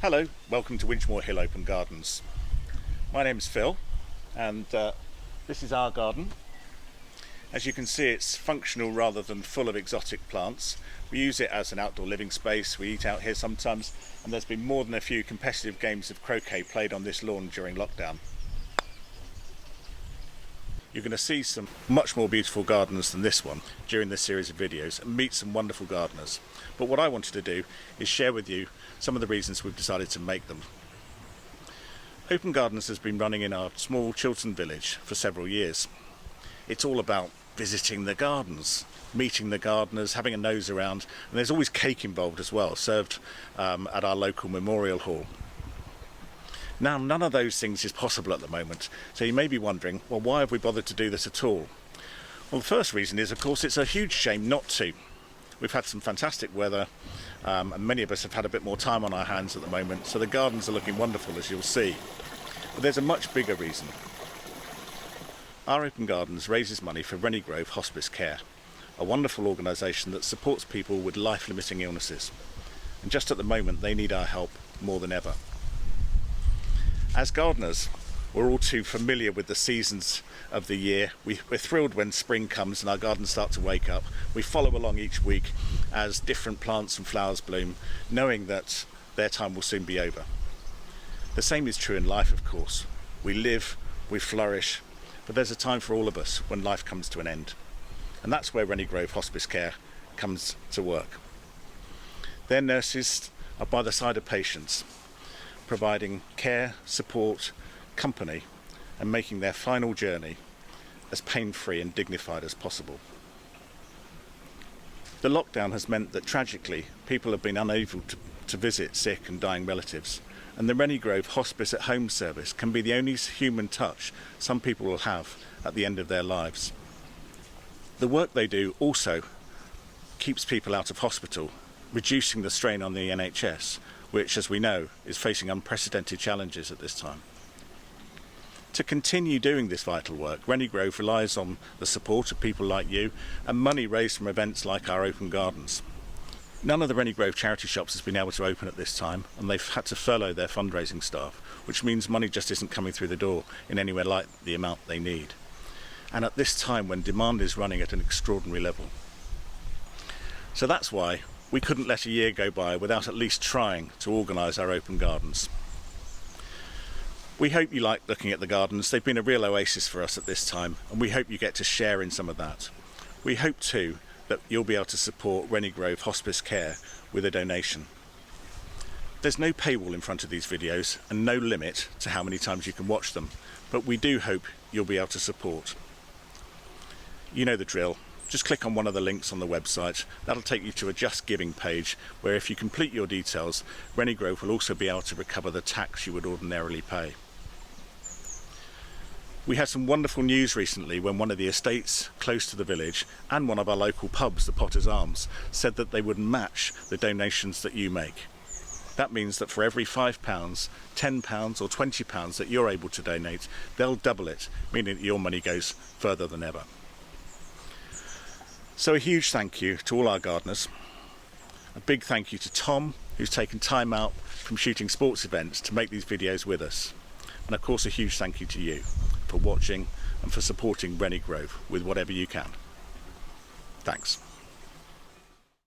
Hello, welcome to Winchmore Hill Open Gardens. My name is Phil and this is our garden. As you can see, it's functional rather than full of exotic plants. We use it as an outdoor living space. We eat out here sometimes, and there's been more than a few competitive games of croquet played on this lawn during lockdown. You're going to see some much more beautiful gardens than this one during this series of videos and meet some wonderful gardeners. But what I wanted to do is share with you some of the reasons we've decided to make them. Open Gardens has been running in our small Chiltern village for several years. It's all about visiting the gardens, meeting the gardeners, having a nose around, and there's always cake involved as well, served at our local memorial hall. Now, none of those things is possible at the moment, so you may be wondering, well, why have we bothered to do this at all? Well, the first reason is, of course, it's a huge shame not to. We've had some fantastic weather, and many of us have had a bit more time on our hands at the moment, so the gardens are looking wonderful, as you'll see. But there's a much bigger reason. Our Open Gardens raises money for Rennie Grove Hospice Care, a wonderful organisation that supports people with life-limiting illnesses. And just at the moment, they need our help more than ever. As gardeners, we're all too familiar with the seasons of the year. We're thrilled when spring comes and our gardens start to wake up. We follow along each week as different plants and flowers bloom, knowing that their time will soon be over. The same is true in life, of course. We live, we flourish, but there's a time for all of us when life comes to an end. And that's where Rennie Grove Hospice Care comes to work. Their nurses are by the side of patients, providing care, support, company, and making their final journey as pain-free and dignified as possible. The lockdown has meant that tragically people have been unable to visit sick and dying relatives, and the Rennie Grove Hospice at Home service can be the only human touch some people will have at the end of their lives. The work they do also keeps people out of hospital, reducing the strain on the NHS, which, as we know, is facing unprecedented challenges at this time. To continue doing this vital work, Rennie Grove relies on the support of people like you and money raised from events like our Open Gardens. None of the Rennie Grove charity shops has been able to open at this time, and they've had to furlough their fundraising staff, which means money just isn't coming through the door in anywhere like the amount they need. And at this time when demand is running at an extraordinary level. So that's why we couldn't let a year go by without at least trying to organise our Open Gardens. We hope you like looking at the gardens. They've been a real oasis for us at this time, and we hope you get to share in some of that. We hope too that you'll be able to support Rennie Grove Hospice Care with a donation. There's no paywall in front of these videos and no limit to how many times you can watch them, but we do hope you'll be able to support. You know the drill. Just click on one of the links on the website. That'll take you to a Just Giving page where, if you complete your details, Rennie Grove will also be able to recover the tax you would ordinarily pay. We had some wonderful news recently when one of the estates close to the village and one of our local pubs, the Potter's Arms, said that they would match the donations that you make. That means that for every £5, £10 or £20 that you're able to donate, they'll double it, meaning that your money goes further than ever. So a huge thank you to all our gardeners. A big thank you to Tom, who's taken time out from shooting sports events to make these videos with us. And of course a huge thank you to you for watching and for supporting Rennie Grove with whatever you can. Thanks.